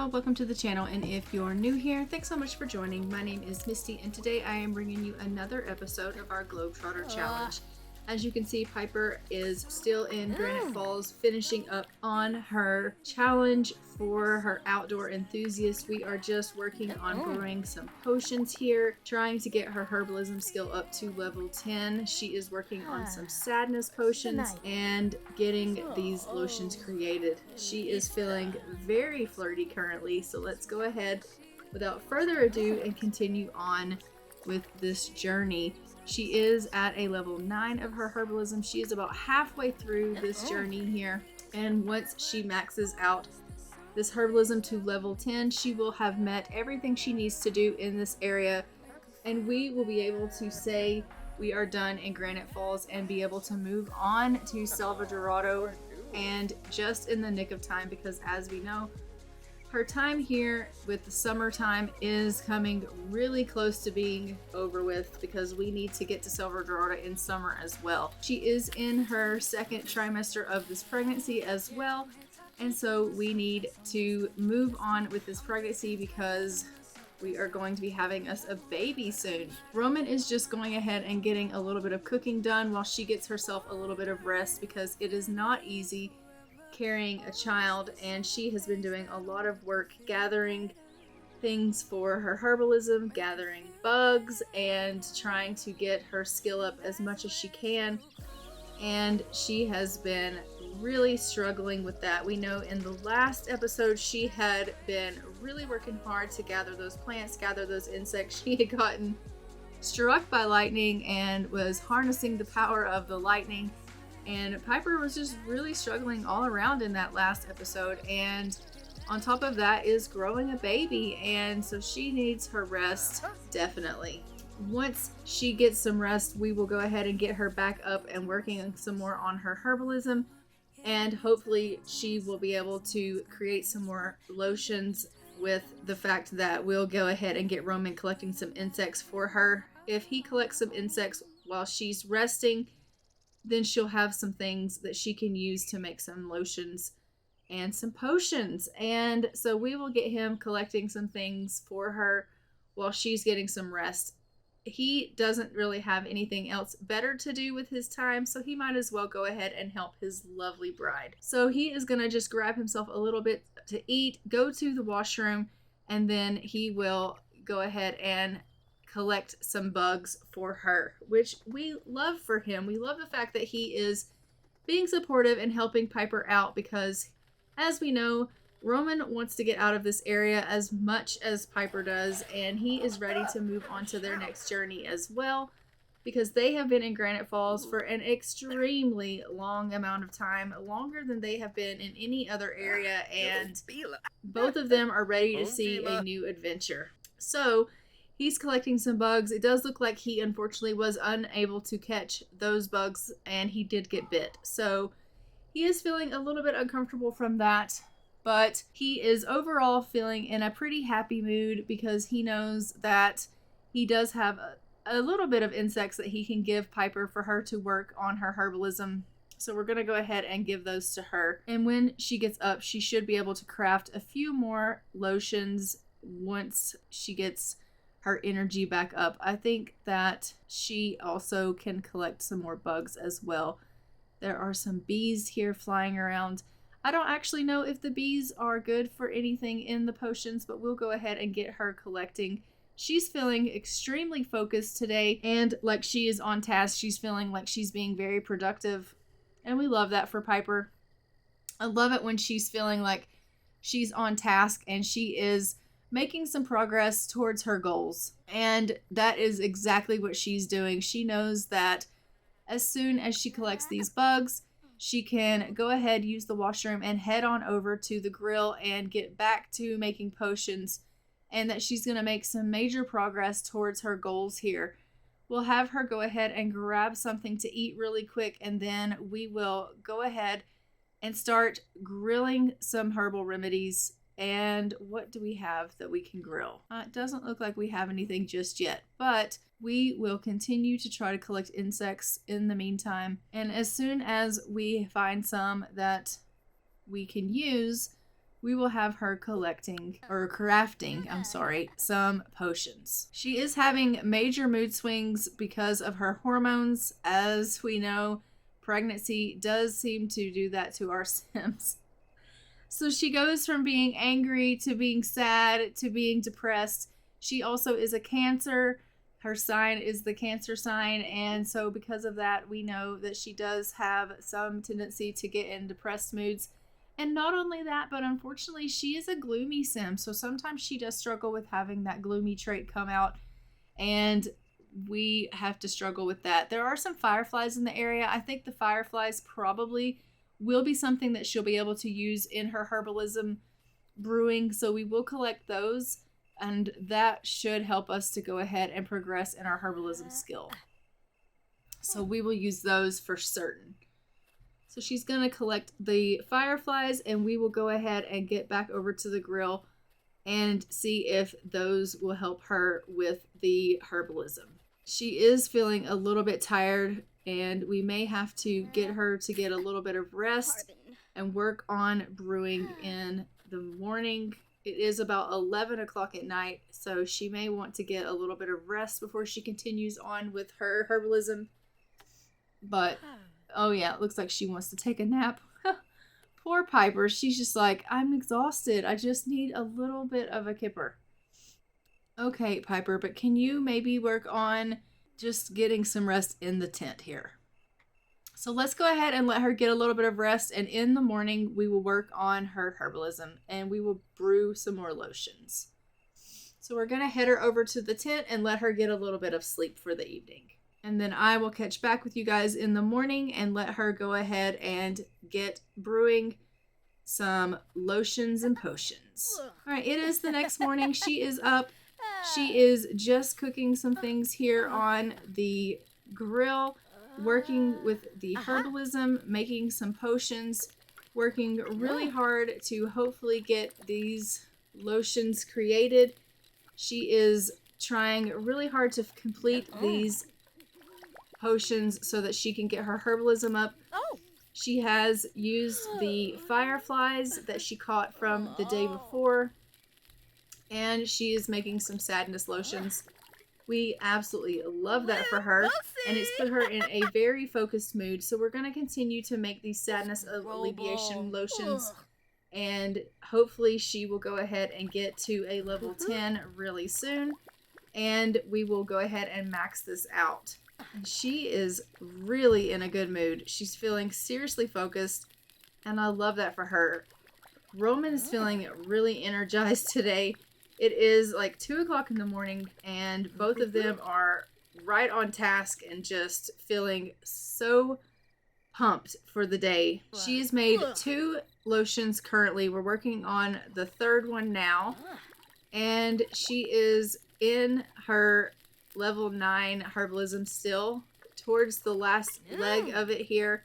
y'all, welcome to the channel, and if you're new here, thanks so much for joining. My name is Misty, and today I am bringing you another episode of our Globetrotter challenge. As you can see, Piper is still in Granite Falls, finishing up on her challenge for her outdoor enthusiast. We are just working on brewing some potions here, trying to get her herbalism skill up to level 10. She is working on some sadness potions and getting these lotions created. She is feeling very flirty currently, so let's go ahead without further ado and continue on with this journey. She is at a level 9 of her herbalism. She is about halfway through this journey here. And once she maxes out this herbalism to level 10, she will have met everything she needs to do in this area. And we will be able to say we are done in Granite Falls and be able to move on to Selvadorada, and just in the nick of time, because as we know, her time here with the summertime is coming really close to being over with, because we need to get to Selvadorada in summer as well. She is in her second trimester of this pregnancy as well, and so we need to move on with this pregnancy because we are going to be having us a baby soon. Roman is just going ahead and getting a little bit of cooking done while she gets herself a little bit of rest, because it is not easy carrying a child, and she has been doing a lot of work gathering things for her herbalism, gathering bugs, and trying to get her skill up as much as she can. And she has been really struggling with that. We know in the last episode she had been really working hard to gather those plants, gather those insects. She had gotten struck by lightning and was harnessing the power of the lightning. And Piper was just really struggling all around in that last episode. And on top of that is growing a baby. And so she needs her rest, definitely. Once she gets some rest, we will go ahead and get her back up and working some more on her herbalism. And hopefully she will be able to create some more lotions, with the fact that we'll go ahead and get Roman collecting some insects for her. If he collects some insects while she's resting, then she'll have some things that she can use to make some lotions and some potions. And so we will get him collecting some things for her while she's getting some rest. He doesn't really have anything else better to do with his time, so he might as well go ahead and help his lovely bride. So he is going to just grab himself a little bit to eat, go to the washroom, and then he will go ahead and collect some bugs for her, which we love for him. We love the fact that he is being supportive and helping Piper out, because as we know, Roman wants to get out of this area as much as Piper does, and he is ready to move on to their next journey as well, because they have been in Granite Falls for an extremely long amount of time, longer than they have been in any other area, and both of them are ready to see a new adventure. So he's collecting some bugs. It does look like he unfortunately was unable to catch those bugs, and he did get bit. So he is feeling a little bit uncomfortable from that, but he is overall feeling in a pretty happy mood, because he knows that he does have a little bit of insects that he can give Piper for her to work on her herbalism. So we're going to go ahead and give those to her. And when she gets up, she should be able to craft a few more lotions once she gets her energy back up. I think that she also can collect some more bugs as well. There are some bees here flying around. I don't actually know if the bees are good for anything in the potions, but we'll go ahead and get her collecting. She's feeling extremely focused today, and like she is on task. She's feeling like she's being very productive, and we love that for Piper. I love it when she's feeling like she's on task and she is making some progress towards her goals. And that is exactly what she's doing. She knows that as soon as she collects these bugs, she can go ahead, use the washroom, and head on over to the grill and get back to making potions, and that she's going to make some major progress towards her goals here. We'll have her go ahead and grab something to eat really quick, and then we will go ahead and start grilling some herbal remedies. And what do we have that we can grill? It doesn't look like we have anything just yet, but we will continue to try to collect insects in the meantime. And as soon as we find some that we can use, we will have her crafting some potions. She is having major mood swings because of her hormones. As we know, pregnancy does seem to do that to our Sims. So she goes from being angry to being sad to being depressed. She also is a Cancer. Her sign is the Cancer sign. And so because of that, we know that she does have some tendency to get in depressed moods. And not only that, but unfortunately, she is a gloomy Sim. So sometimes she does struggle with having that gloomy trait come out. And we have to struggle with that. There are some fireflies in the area. I think the fireflies probably will be something that she'll be able to use in her herbalism brewing. So we will collect those. And that should help us to go ahead and progress in our herbalism skill. So we will use those for certain. So she's going to collect the fireflies, and we will go ahead and get back over to the grill and see if those will help her with the herbalism. She is feeling a little bit tired, and we may have to get her to get a little bit of rest and work on brewing in the morning. It is about 11 o'clock at night, so she may want to get a little bit of rest before she continues on with her herbalism. But, oh yeah, it looks like she wants to take a nap. Poor Piper. She's just like, I'm exhausted. I just need a little bit of a kipper. Okay, Piper, but can you maybe work on just getting some rest in the tent here? So let's go ahead and let her get a little bit of rest, and in the morning we will work on her herbalism and we will brew some more lotions. So we're going to head her over to the tent and let her get a little bit of sleep for the evening. And then I will catch back with you guys in the morning and let her go ahead and get brewing some lotions and potions. All right, it is the next morning. She is up. She is just cooking some things here on the grill, working with the herbalism, making some potions, working really hard to hopefully get these lotions created. She is trying really hard to complete these potions so that she can get her herbalism up. She has used the fireflies that she caught from the day before, and she is making some sadness lotions. We absolutely love that for her, and it's put her in a very focused mood. So we're going to continue to make these sadness alleviation lotions, and hopefully she will go ahead and get to a level 10 really soon, and we will go ahead and max this out. And she is really in a good mood. She's feeling seriously focused, and I love that for her. Roman is feeling really energized today. It is like 2 o'clock in the morning, and both of them are right on task and just feeling so pumped for the day. She has made 2 lotions currently. We're working on the 3rd one now, and she is in her level 9 herbalism still, towards the last leg of it here.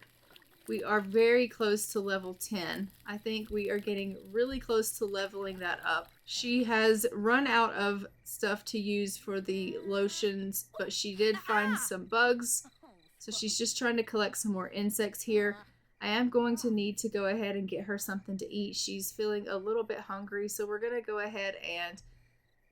We are very close to level 10. I think we are getting really close to leveling that up. She has run out of stuff to use for the lotions, but she did find some bugs. So she's just trying to collect some more insects here. I am going to need to go ahead and get her something to eat. She's feeling a little bit hungry, so we're going to go ahead and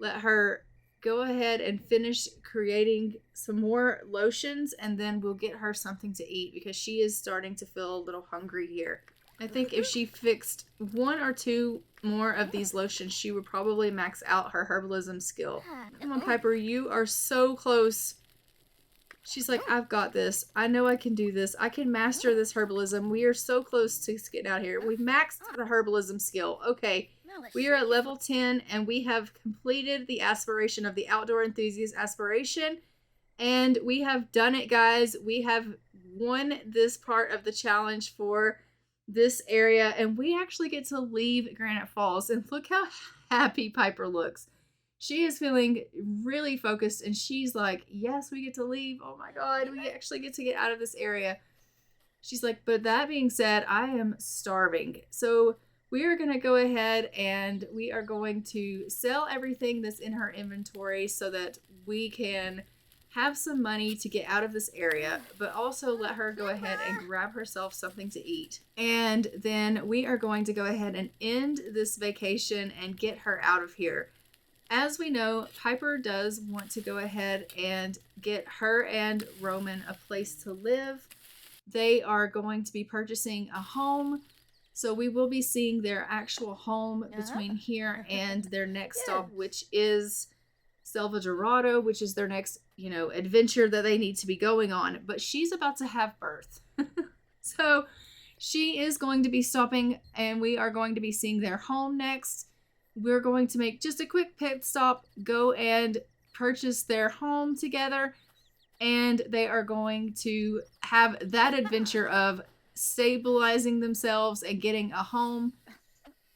let her go ahead and finish creating some more lotions, and then we'll get her something to eat because she is starting to feel a little hungry here. I think if she fixed 1 or 2 more of these lotions, she would probably max out her herbalism skill. Come on, Piper, you are so close. She's like, I've got this. I know I can do this. I can master this herbalism. We are so close to getting out here. We've maxed the herbalism skill. Okay. We are at level 10, and we have completed the aspiration of the outdoor enthusiast aspiration, and we have done it, guys. We have won this part of the challenge for this area, and we actually get to leave Granite Falls, and look how happy Piper looks. She is feeling really focused, and she's like, yes, we get to leave. Oh my God, we actually get to get out of this area. She's like, but that being said, I am starving. So we are going to go ahead and we are going to sell everything that's in her inventory so that we can have some money to get out of this area, but also let her go ahead and grab herself something to eat. And then we are going to go ahead and end this vacation and get her out of here. As we know, Piper does want to go ahead and get her and Roman a place to live. They are going to be purchasing a home. So we will be seeing their actual home between here and their next stop, which is Selvadorada, which is their next, adventure that they need to be going on. But she's about to have birth. So she is going to be stopping, and we are going to be seeing their home next. We're going to make just a quick pit stop, go and purchase their home together, and they are going to have that adventure of stabilizing themselves and getting a home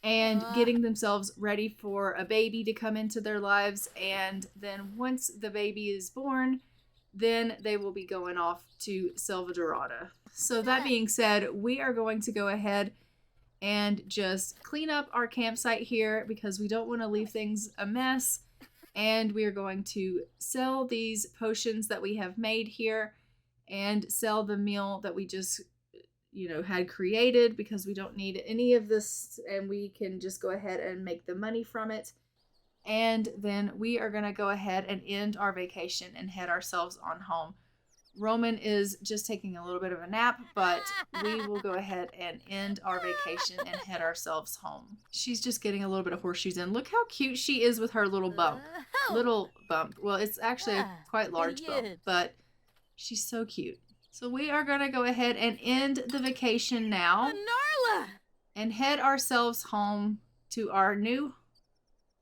and getting themselves ready for a baby to come into their lives. And then once the baby is born, then they will be going off to Selvadorada. So that being said, we are going to go ahead and just clean up our campsite here because we don't want to leave things a mess. And we are going to sell these potions that we have made here and sell the meal that we just, had created, because we don't need any of this and we can just go ahead and make the money from it. And then we are going to go ahead and end our vacation and head ourselves on home. Roman is just taking a little bit of a nap, but we will go ahead and end our vacation and head ourselves home. She's just getting a little bit of horseshoes in. Look how cute she is with her little bump. Little bump. Well, it's actually a quite large bump, but she's so cute. So we are going to go ahead and end the vacation now and head ourselves home to our new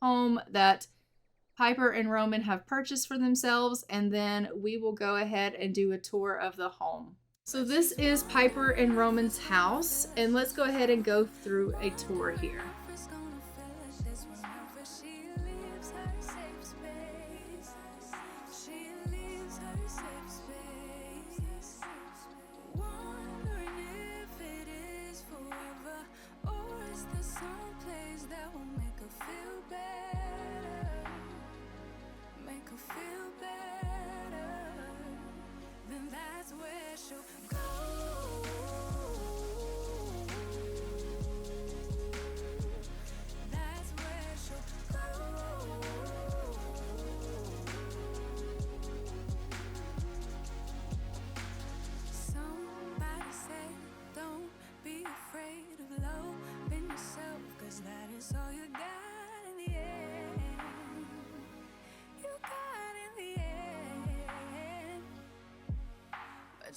home that Piper and Roman have purchased for themselves, and then we will go ahead and do a tour of the home. So this is Piper and Roman's house, and let's go ahead and go through a tour here.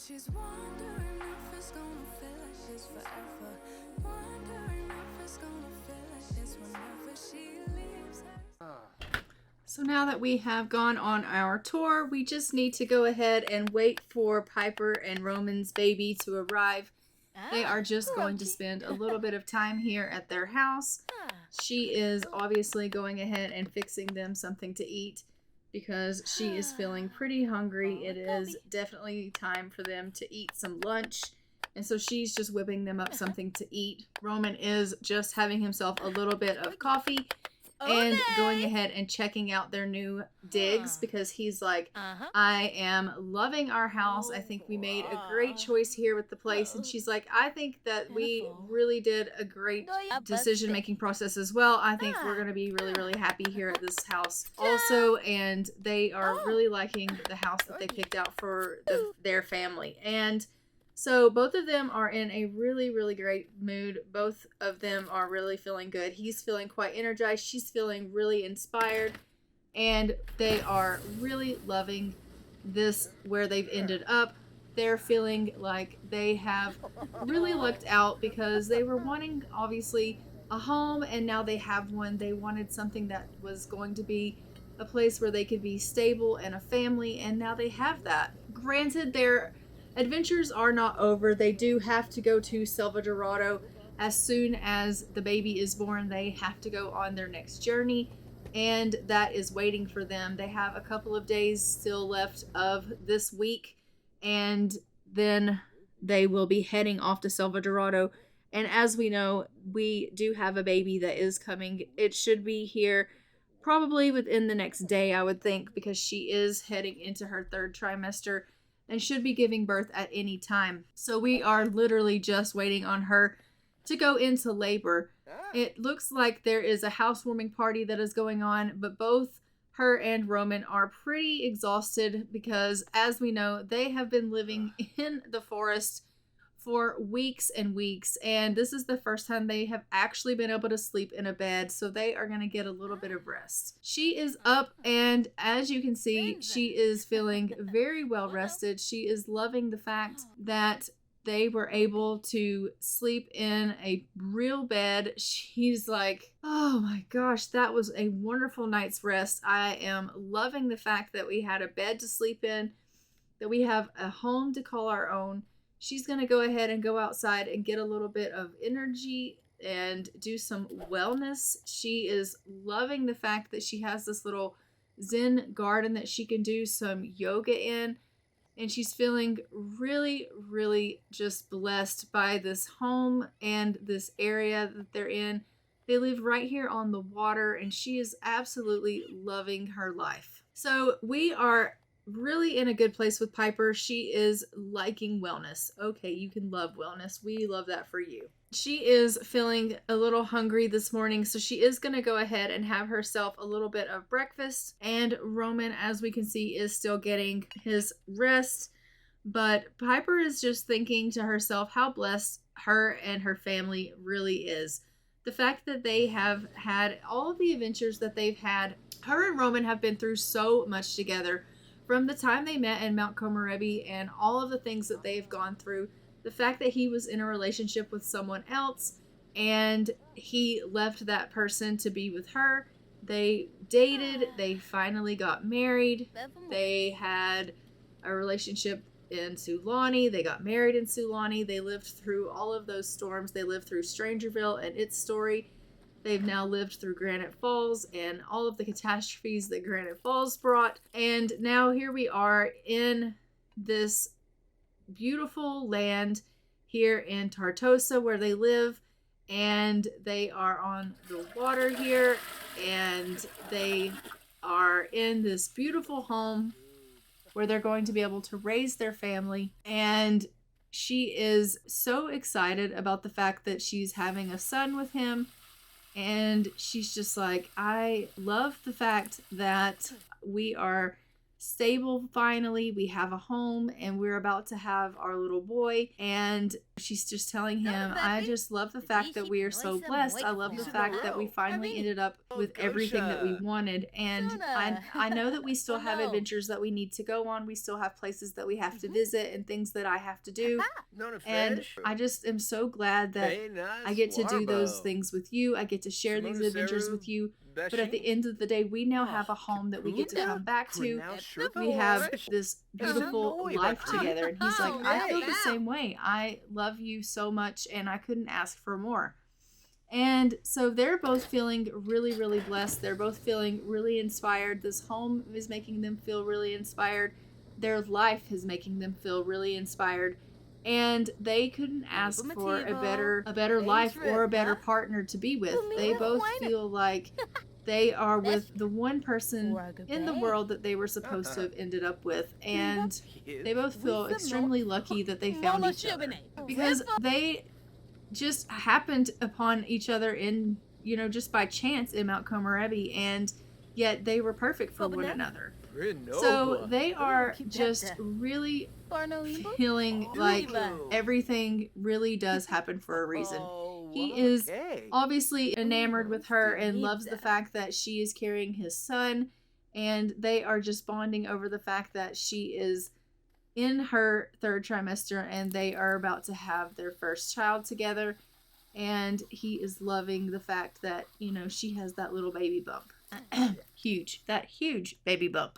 She's wondering if it's gonna feel like she's forever. Wondering if it's gonna feel like this whenever she leaves her. So now that we have gone on our tour, we just need to go ahead and wait for Piper and Roman's baby to arrive. They are just going to spend a little bit of time here at their house. She is obviously going ahead and fixing them something to eat, because she is feeling pretty hungry. It is definitely time for them to eat some lunch. And so she's just whipping them up something to eat. Roman is just having himself a little bit of coffee and going ahead and checking out their new digs, because he's like, I am loving our house. I think we made a great choice here with the place. And she's like, I think that we really did a great decision-making process as well. I think we're going to be really, really happy here at this house also. And they are really liking the house that they picked out for their family. And so both of them are in a really, really great mood. Both of them are really feeling good. He's feeling quite energized. She's feeling really inspired. And they are really loving this, where they've ended up. They're feeling like they have really lucked out, because they were wanting, obviously, a home, and now they have one. They wanted something that was going to be a place where they could be stable and a family, and now they have that. Granted, their adventures are not over. They do have to go to Selvadorada as soon as the baby is born. They have to go on their next journey, and that is waiting for them. They have a couple of days still left of this week, and then they will be heading off to Selvadorada. And as we know, we do have a baby that is coming. It should be here probably within the next day, I would think, because she is heading into her 3rd trimester and should be giving birth at any time. So we are literally just waiting on her to go into labor. It looks like there is a housewarming party that is going on, but both her and Roman are pretty exhausted because, as we know, they have been living in the forest for weeks and weeks, and this is the first time they have actually been able to sleep in a bed, so they are going to get a little bit of rest. She is up, and as you can see, she is feeling very well rested. She is loving the fact that they were able to sleep in a real bed. She's like, oh my gosh, that was a wonderful night's rest. I am loving the fact that we had a bed to sleep in, that we have a home to call our own. She's going to go ahead and go outside and get a little bit of energy and do some wellness. She is loving the fact that she has this little Zen garden that she can do some yoga in. And she's feeling really, really just blessed by this home and this area that they're in. They live right here on the water, and she is absolutely loving her life. So we are really in a good place with Piper. She is liking wellness. Okay, you can love wellness. We love that for you. She is feeling a little hungry this morning, so she is going to go ahead and have herself a little bit of breakfast. And Roman, as we can see, is still getting his rest. But Piper is just thinking to herself how blessed her and her family really is. The fact that they have had all of the adventures that they've had. Her and Roman have been through so much together. From the time they met in Mount Komorebi and all of the things that they've gone through, the fact that he was in a relationship with someone else and he left that person to be with her. They dated, they finally got married, they had a relationship in Sulani, they got married in Sulani, they lived through all of those storms, they lived through Strangerville and its story. They've now lived through Granite Falls and all of the catastrophes that Granite Falls brought. And now here we are in this beautiful land here in Tartosa where they live. And they are on the water here. And they are in this beautiful home where they're going to be able to raise their family. And she is so excited about the fact that she's having a son with him. And she's just like, I love the fact that we are stable finally. We have a home and we're about to have our little boy. And she's just telling him, I just love the fact that we are so blessed. I love the fact that we finally ended up with everything that we wanted. And I know that we still have adventures that we need to go on. We still have places that we have to visit and things that I have to do. And I just am so glad that I get to do those things with you. I get to share these adventures with you. But at the end of the day, we now have a home that we get to come back to. We have this beautiful life together. And he's like, I feel the same way. I love you so much and I couldn't ask for more. And so they're both feeling really, really blessed. They're both feeling really inspired. This home is making them feel really inspired. Their life is making them feel really inspired. And they couldn't ask for a better life or a better partner to be with. They both feel like they are with the one person in the world that they were supposed to have ended up with. And they both feel extremely lucky that they found each other. Because they just happened upon each other in, just by chance in Mount Komorebi. And yet they were perfect for one another. So they are just really feeling like everything really does happen for a reason. He is obviously enamored with her and loves the fact that she is carrying his son, and they are just bonding over the fact that she is in her 3rd trimester and they are about to have their first child together, and he is loving the fact that, she has that little baby bump. That huge baby bump.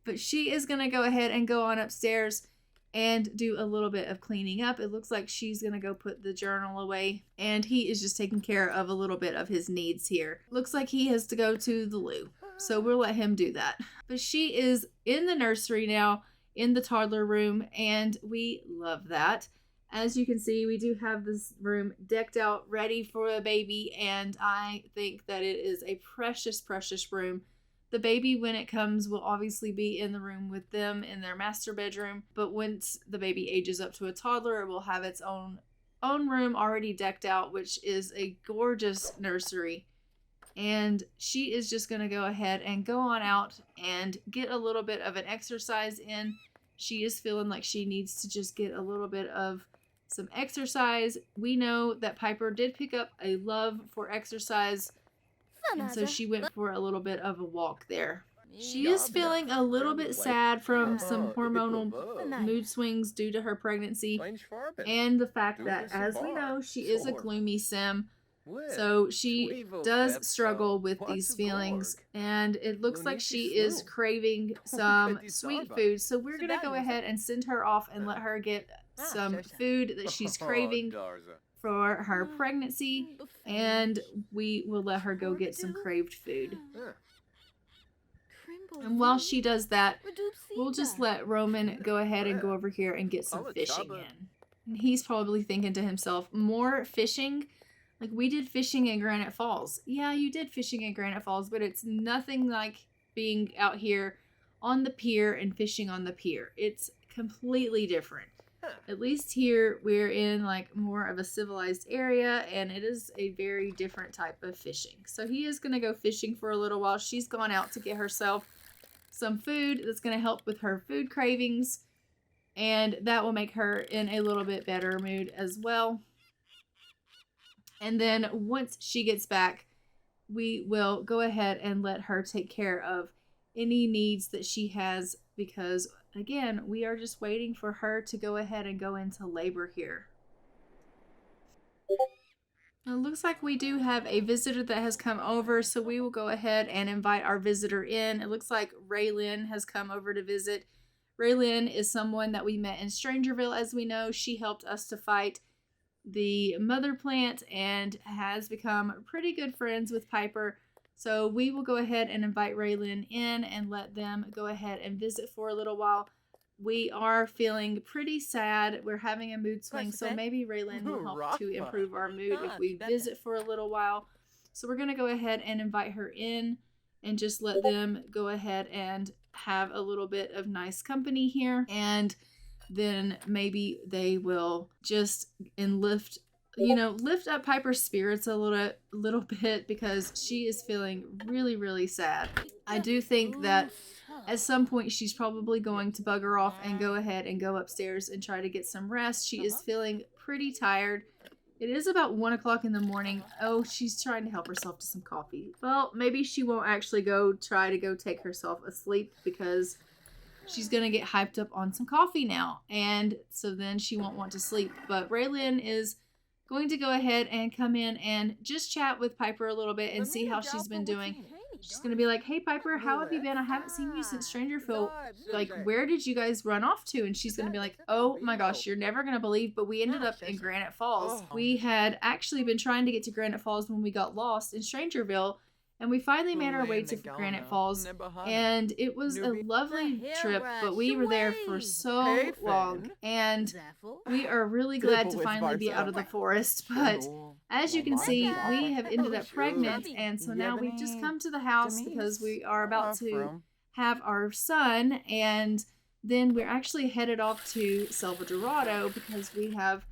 But she is going to go ahead and go on upstairs and do a little bit of cleaning up. It looks like she's going to go put the journal away, and he is just taking care of a little bit of his needs here. Looks like he has to go to the loo, so we'll let him do that. But she is in the nursery now, in the toddler room, and we love that. As you can see, we do have this room decked out, ready for a baby, and I think that it is a precious, precious room. The baby, when it comes, will obviously be in the room with them in their master bedroom, but once the baby ages up to a toddler, it will have its own room already decked out, which is a gorgeous nursery. And she is just going to go ahead and go on out and get a little bit of an exercise in. She is feeling like she needs to just get a little bit of some exercise. We know that Piper did pick up a love for exercise, and so she went for a little bit of a walk there. She is feeling a little bit sad from some hormonal mood swings due to her pregnancy and the fact that, as we know, she is a gloomy sim. So she does struggle with these feelings, and it looks like she is craving some sweet food. So we're going to go ahead and send her off and let her get some food that she's craving for her pregnancy, and we will let her go get some craved food. And while she does that, we'll just let Roman go ahead and go over here and get some fishing in. And he's probably thinking to himself, more fishing? Like, we did fishing in Granite Falls. Yeah, you did fishing in Granite Falls, but it's nothing like being out here on the pier and fishing on the pier. It's completely different. At least here we're in like more of a civilized area, and it is a very different type of fishing. So he is going to go fishing for a little while. She's gone out to get herself some food that's going to help with her food cravings, and that will make her in a little bit better mood as well. And then once she gets back, we will go ahead and let her take care of any needs that she has, because again, we are just waiting for her to go ahead and go into labor here. It looks like we do have a visitor that has come over, so we will go ahead and invite our visitor in. It looks like Raylyn has come over to visit. Raylyn is someone that we met in Strangerville. As we know, she helped us to fight the mother plant and has become pretty good friends with Piper. So we will go ahead and invite Raylyn in and let them go ahead and visit for a little while. We are feeling pretty sad. We're having a mood swing, so maybe Raylyn will help to improve our mood if we visit for a little while. So we're going to go ahead and invite her in and just let them go ahead and have a little bit of nice company here. And then maybe they will just lift up Piper's spirits a little bit, because she is feeling really, really sad. I do think that at some point she's probably going to bugger off and go ahead and go upstairs and try to get some rest. She is feeling pretty tired. It is about 1 o'clock in the morning. Oh, she's trying to help herself to some coffee. Well, maybe she won't actually try to take herself asleep, because she's going to get hyped up on some coffee now. And so then she won't want to sleep. But Raylyn is going to go ahead and come in and just chat with Piper a little bit and see how she's been doing. She's going to be like, hey, Piper, how have you been? I haven't seen you since Strangerville. Like, where did you guys run off to? And she's going to be like, oh my gosh, you're never going to believe, but we ended up in Granite Falls. We had actually been trying to get to Granite Falls when we got lost in Strangerville. And we finally made our way to Granite Falls, and it was a lovely trip, but we were there for so long, and we are really glad to finally be out of the forest. But as you can see, we have ended up pregnant, and so now we've just come to the house because we are about to have our son, and then we're actually headed off to Selvadorada because we have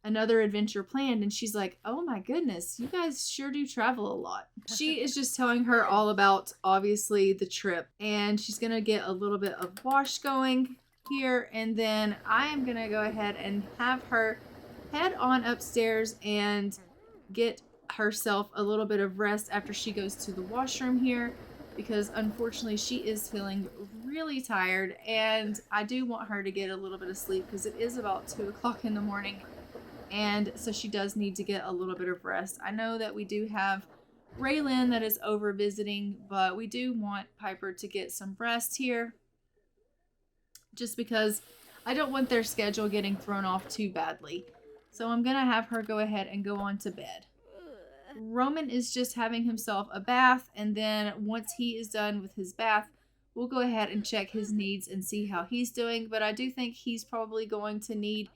another adventure planned. And she's like, oh my goodness, you guys sure do travel a lot. She is just telling her all about, obviously, the trip, and she's gonna get a little bit of wash going here, and then I am gonna go ahead and have her head on upstairs and get herself a little bit of rest after she goes to the washroom here, because unfortunately she is feeling really tired, and I do want her to get a little bit of sleep because it is about 2 o'clock in the morning. And so she does need to get a little bit of rest. I know that we do have Raylyn that is over visiting, but we do want Piper to get some rest here, just because I don't want their schedule getting thrown off too badly. So I'm going to have her go ahead and go on to bed. Roman is just having himself a bath, and then once he is done with his bath, we'll go ahead and check his needs and see how he's doing. But I do think he's probably going to need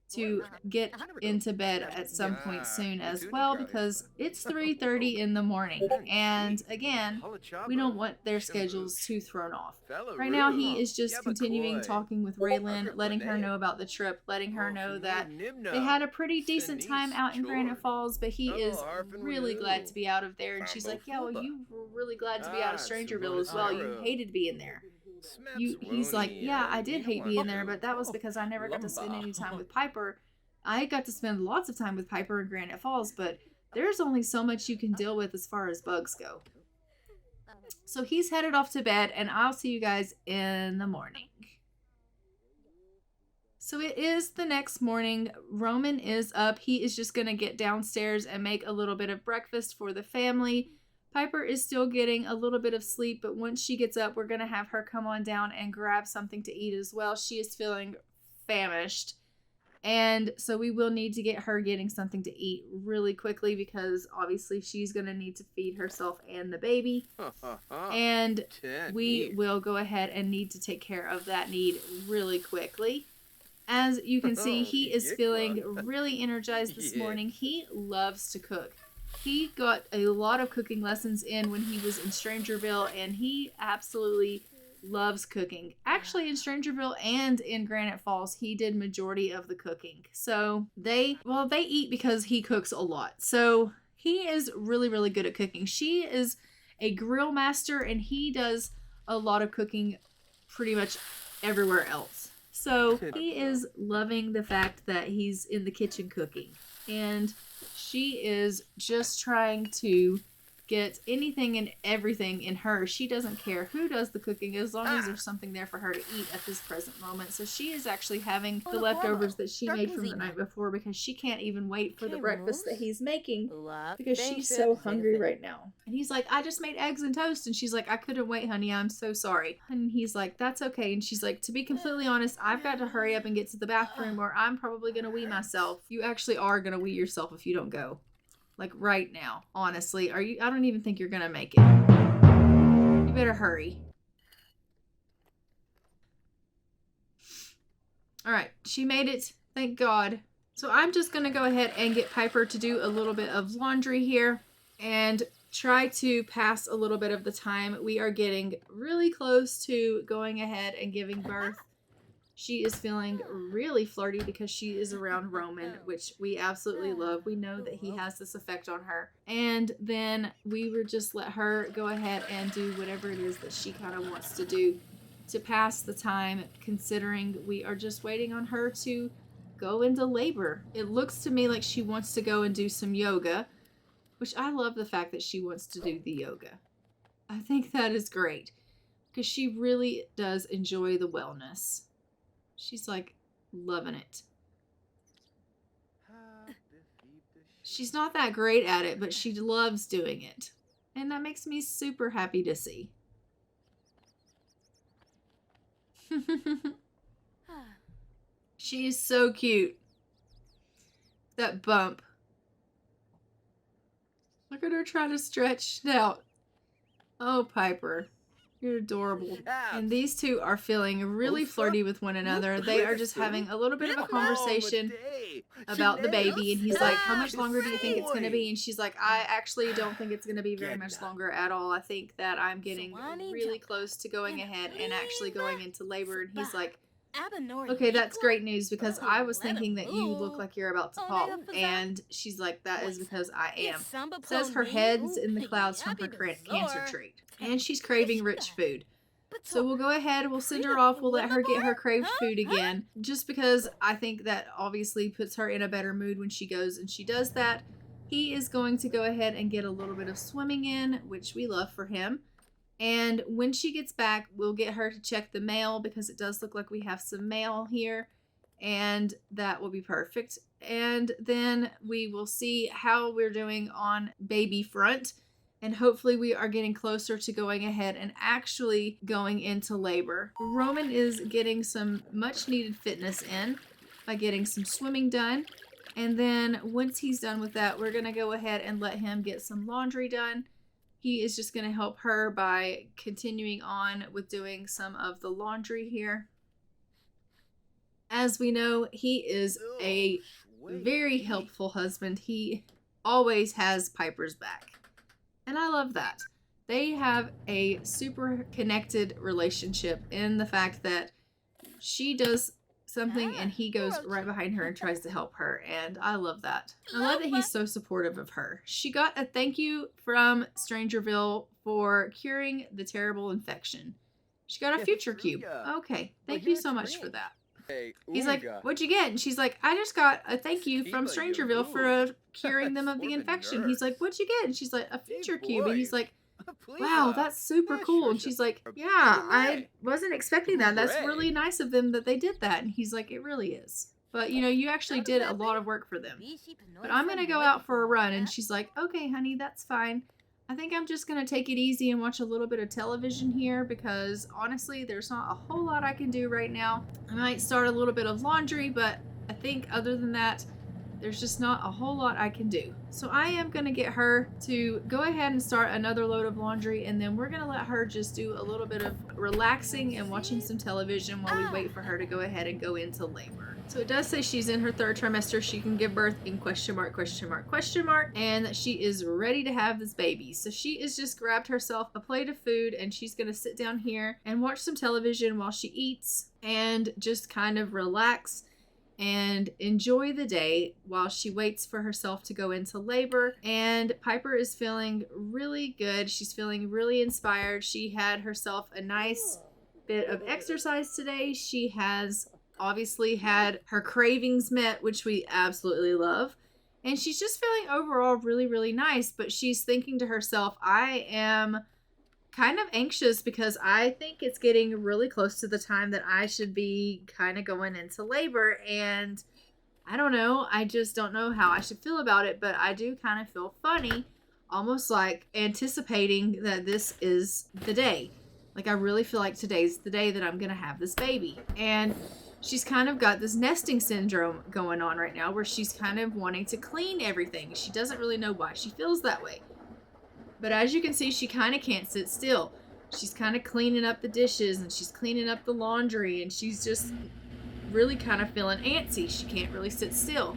to get into bed at some point soon as well, because it's 3:30 in the morning. And again, we don't want their schedules too thrown off. Right now, he is just continuing talking with Raylan, letting her know about the trip, letting her know that they had a pretty decent time out in Granite Falls, but he is really glad to be out of there. And she's like, yeah, well, you were really glad to be out of Strangerville as well. You hated being there. He's like, yeah, I did hate being there, but that was because I never got to spend any time with Piper. I got to spend lots of time with Piper in Granite Falls, but there's only so much you can deal with as far as bugs go. So he's headed off to bed, and I'll see you guys in the morning. So it is the next morning. Roman is up. He is just going to get downstairs and make a little bit of breakfast for the family. Piper is still getting a little bit of sleep, but once she gets up, we're going to have her come on down and grab something to eat as well. She is feeling famished, and so we will need to get her getting something to eat really quickly, because obviously she's going to need to feed herself and the baby, and we will go ahead and need to take care of that need really quickly. As you can see, he is feeling really energized this morning. He loves to cook. He got a lot of cooking lessons in when he was in Strangerville, and he absolutely loves cooking. Actually, in Strangerville and in Granite Falls, he did majority of the cooking. So they eat because he cooks a lot. So he is really, really good at cooking. She is a grill master, and he does a lot of cooking pretty much everywhere else. So he is loving the fact that he's in the kitchen cooking. And she is just trying to get anything and everything in her. She doesn't care who does the cooking as long as there's something there for her to eat at this present moment. So she is actually having the leftovers that she made from the night before, because she can't even wait for the breakfast that he's making, because she's so hungry right now. And he's like, I just made eggs and toast. And she's like, I couldn't wait, honey. I'm so sorry. And he's like, that's okay. And she's like, to be completely honest, I've got to hurry up and get to the bathroom, or I'm probably going to wee myself. You actually are going to wee yourself if you don't go. Like right now, honestly. I don't even think you're gonna make it. You better hurry. Alright, she made it. Thank God. So I'm just gonna go ahead and get Piper to do a little bit of laundry here and try to pass a little bit of the time. We are getting really close to going ahead and giving birth. She is feeling really flirty because she is around Roman, which we absolutely love. We know that he has this effect on her. And then we would just let her go ahead and do whatever it is that she kind of wants to do to pass the time, considering we are just waiting on her to go into labor. It looks to me like she wants to go and do some yoga, which I love the fact that she wants to do the yoga. I think that is great because she really does enjoy the wellness. She's like loving it. She's not that great at it, but she loves doing it. And that makes me super happy to see. She is so cute. That bump. Look at her trying to stretch out. Oh, Piper. You're adorable. And these two are feeling really flirty with one another. They are just having a little bit of a conversation about the baby. And he's like, how much longer do you think it's going to be? And she's like, I actually don't think it's going to be very much longer at all. I think that I'm getting really close to going ahead and actually going into labor. And he's like, okay, that's great news, because I was thinking that you look like you're about to pop. And she's like, that is because I am. It says her head's in the clouds from her cancer trait. And she's craving rich food. So we'll go ahead, we'll send her off, we'll let her get her craved food again. Just because I think that obviously puts her in a better mood when she goes and she does that. He is going to go ahead and get a little bit of swimming in, which we love for him. And when she gets back, we'll get her to check the mail, because it does look like we have some mail here. And that will be perfect. And then we will see how we're doing on baby front. And hopefully we are getting closer to going ahead and actually going into labor. Roman is getting some much needed fitness in by getting some swimming done. And then once he's done with that, we're going to go ahead and let him get some laundry done. He is just going to help her by continuing on with doing some of the laundry here. As we know, he is a very helpful husband. He always has Piper's back. And I love that. They have a super connected relationship in the fact that she does something and he goes right behind her and tries to help her. And I love that. I love that he's so supportive of her. She got a thank you from Strangerville for curing the terrible infection. She got a future cube. Okay, thank you so much for that. He's like, what'd you get? And she's like, I just got a thank you from Strangerville for curing them of the infection. He's like, what'd you get? And she's like, a future cube. And he's like, wow, that's super cool. And she's like, yeah, I wasn't expecting that. That's really nice of them that they did that. And he's like, it really is. But, you know, you actually did a lot of work for them. But I'm going to go out for a run. And she's like, okay, honey, that's fine. I think I'm just going to take it easy and watch a little bit of television here because honestly, there's not a whole lot I can do right now. I might start a little bit of laundry, but I think other than that, there's just not a whole lot I can do. So I am going to get her to go ahead and start another load of laundry, and then we're going to let her just do a little bit of relaxing and watching some television while we wait for her to go ahead and go into labor. So it does say she's in her 3rd trimester. She can give birth in question mark, and that she is ready to have this baby. So she has just grabbed herself a plate of food, and she's going to sit down here and watch some television while she eats and just kind of relax and enjoy the day while she waits for herself to go into labor. And Piper is feeling really good. She's feeling really inspired. She had herself a nice bit of exercise today. She has obviously had her cravings met, which we absolutely love. And she's just feeling overall really, really nice. But she's thinking to herself, I am kind of anxious because I think it's getting really close to the time that I should be kind of going into labor, and I don't know, I just don't know how I should feel about it, but I do kind of feel funny, almost like anticipating that this is the day. Like I really feel like today's the day that I'm gonna have this baby. And she's kind of got this nesting syndrome going on right now where she's kind of wanting to clean everything. She doesn't really know why she feels that way. But as you can see, she kind of can't sit still. She's kind of cleaning up the dishes and she's cleaning up the laundry and she's just really kind of feeling antsy. She can't really sit still.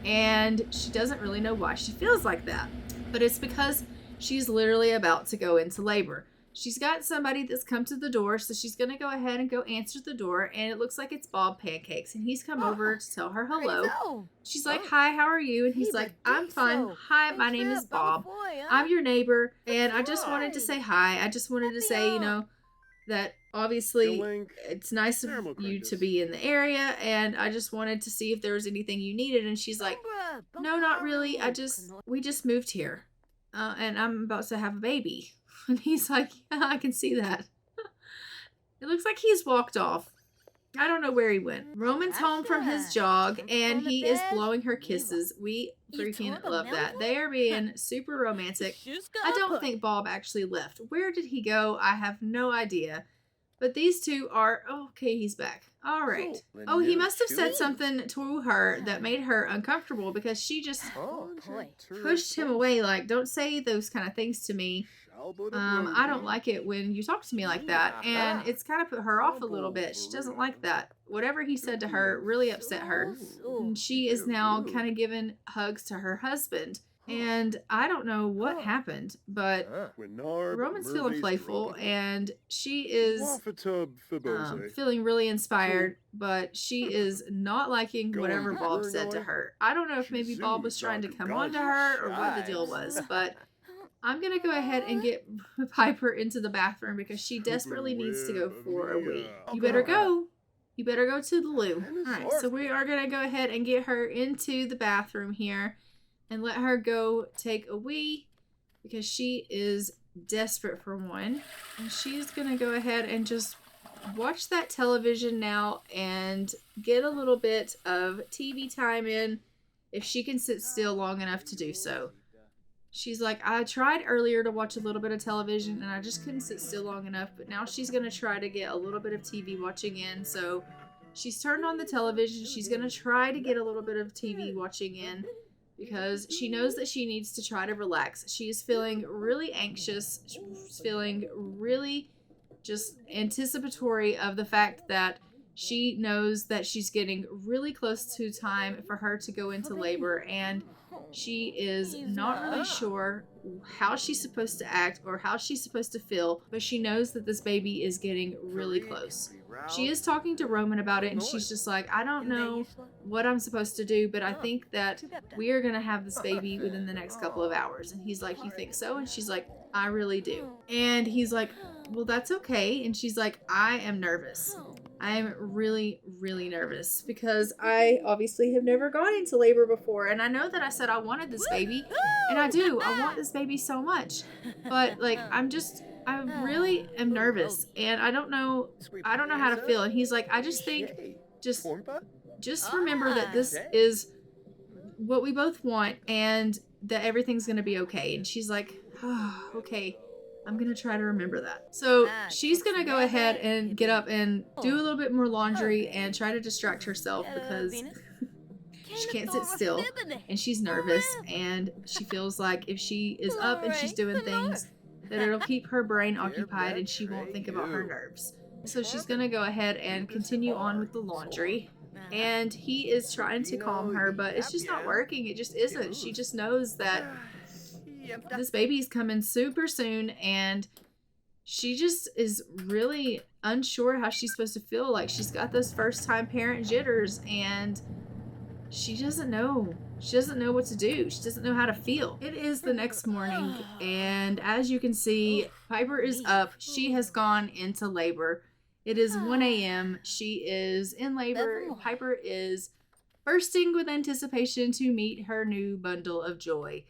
And she doesn't really know why she feels like that. But it's because she's literally about to go into labor. She's got somebody that's come to the door, so she's going to go ahead and go answer the door, and it looks like it's Bob Pancakes, and he's come over to tell her hello. She's like, hi, how are you? And he's like, I'm fine. Hi, my name is Bob. I'm your neighbor, and I just wanted to say hi. I just wanted to say, you know, that obviously it's nice of you to be in the area, and I just wanted to see if there was anything you needed. And she's like, no, not really. We just moved here, and I'm about to have a baby. And he's like, yeah, I can see that. It looks like he's walked off. I don't know where he went. Roman's home from his jog, and he is blowing her kisses. We freaking love that. They are being super romantic. I don't think Bob actually left. Where did he go? I have no idea. But these two are... Oh, okay, he's back. All right. Oh, he must have said something to her that made her uncomfortable because she just pushed him away. Like, don't say those kind of things to me. I don't like it when you talk to me like that, and it's kind of put her off a little bit. She doesn't like that. Whatever he said to her really upset her, and she is now kind of giving hugs to her husband. And I don't know what happened, but Roman's feeling playful, and she is feeling really inspired, but she is not liking whatever Bob said to her. I don't know if maybe Bob was trying to come on to her or what the deal was, but I'm going to go ahead and get Piper into the bathroom because she desperately needs to go for a wee. You better go. You better go to the loo. Alright, so we are going to go ahead and get her into the bathroom here and let her go take a wee because she is desperate for one. And she's going to go ahead and just watch that television now and get a little bit of TV time in if she can sit still long enough to do so. She's like, I tried earlier to watch a little bit of television and I just couldn't sit still long enough, but now she's going to try to get a little bit of TV watching in. So she's turned on the television. She's going to try to get a little bit of TV watching in because she knows that she needs to try to relax. She is feeling really anxious. She's feeling really just anticipatory of the fact that she knows that she's getting really close to time for her to go into labor, and she is not really sure how she's supposed to act or how she's supposed to feel, but she knows that this baby is getting really close. She is talking to Roman about it, and she's just like, I don't know what I'm supposed to do, but I think that we are going to have this baby within the next couple of hours. And he's like, you think so? And she's like, I really do. And he's like, well, that's okay. And she's like, I am nervous. I am really, really nervous because I obviously have never gone into labor before. And I know that I said I wanted this baby, and I do. I want this baby so much. But like, I really am nervous, and I don't know how to feel. And he's like, I just think, just remember that this is what we both want and that everything's going to be okay. And she's like, oh, okay. I'm going to try to remember that. So she's going to go ahead and get up and do a little bit more laundry and try to distract herself because she can't sit still and she's nervous, and she feels like if she is up and she's doing things that it'll keep her brain occupied and she won't think about her nerves. So she's going to go ahead and continue on with the laundry. And he is trying to calm her, but it's just not working. It just isn't. She just knows that this baby's coming super soon, and she just is really unsure how she's supposed to feel. Like, she's got those first time parent jitters, and she doesn't know. She doesn't know what to do. She doesn't know how to feel. It is the next morning, and as you can see, Piper is up. She has gone into labor. It is 1 a.m. She is in labor. Piper is bursting with anticipation to meet her new bundle of joy.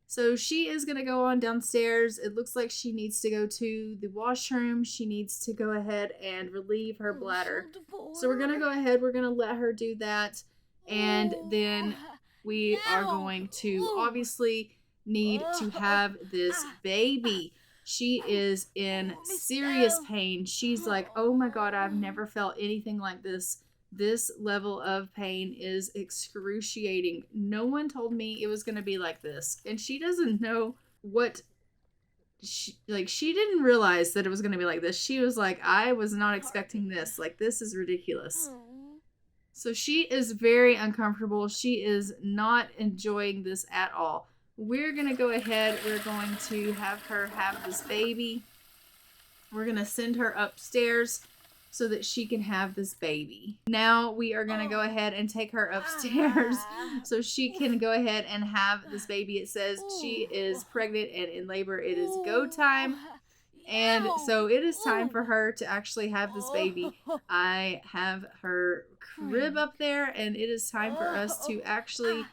So she is going to go on downstairs. It looks like she needs to go to the washroom. She needs to go ahead and relieve her bladder. So we're going to go ahead. We're going to let her do that. And then we are going to obviously need to have this baby. She is in serious pain. She's like, oh my God, I've never felt anything like this. This level of pain is excruciating. No one told me it was going to be like this. And she doesn't know what, she didn't realize that it was going to be like this. She was like, I was not expecting this. Like, this is ridiculous. So she is very uncomfortable. She is not enjoying this at all. We're going to go ahead. We're going to have her have this baby. We're going to send her upstairs so that she can have this baby. Now we are going to go ahead and take her upstairs so she can go ahead and have this baby. It says she is pregnant and in labor. It is go time. And so it is time for her to actually have this baby. I have her crib up there, and it is time for us to actually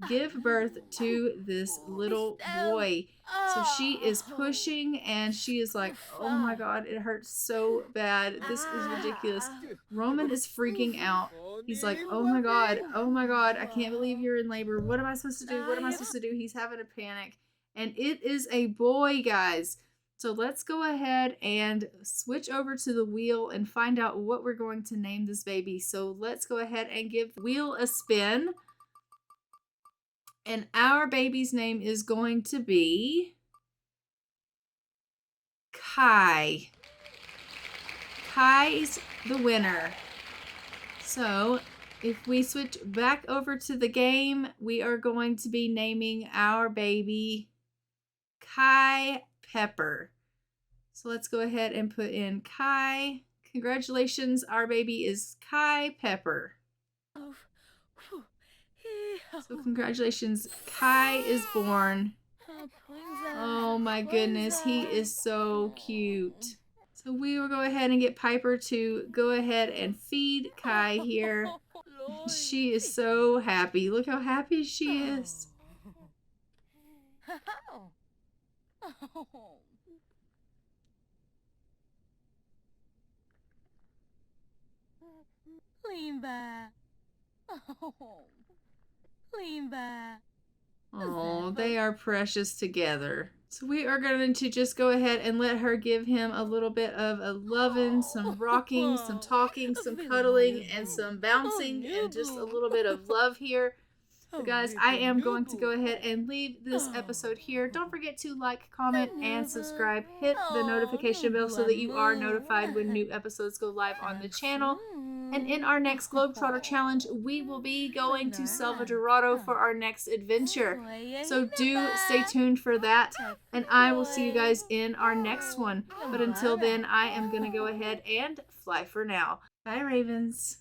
give birth to this little boy. So she is pushing, and she is like, oh my God, it hurts so bad. This is ridiculous. Roman is freaking out. He's like, oh my God, I can't believe you're in labor. What am I supposed to do? What am I supposed to do? He's having a panic. And it is a boy, guys. So let's go ahead and switch over to the wheel and find out what we're going to name this baby. So let's go ahead and give the wheel a spin. And our baby's name is going to be Kai. Kai's the winner. So if we switch back over to the game, we are going to be naming our baby Kai Pepper. So let's go ahead and put in Kai. Congratulations, our baby is Kai Pepper. So congratulations, Kai is born. Oh my goodness, he is so cute. So we will go ahead and get Piper to go ahead and feed Kai here. She is so happy. Look how happy she is. Lean back. Lean back. Oh, they are precious together. So we are going to just go ahead and let her give him a little bit of a loving, some rocking, some talking, some cuddling, and some bouncing, and just a little bit of love here. But guys, I am going to go ahead and leave this episode here. Don't forget to like, comment, and subscribe. Hit the notification bell so that you are notified when new episodes go live on the channel. And in our next Globetrotter challenge, we will be going to Selvadorada for our next adventure. So do stay tuned for that. And I will see you guys in our next one. But until then, I am going to go ahead and fly for now. Bye, Ravens.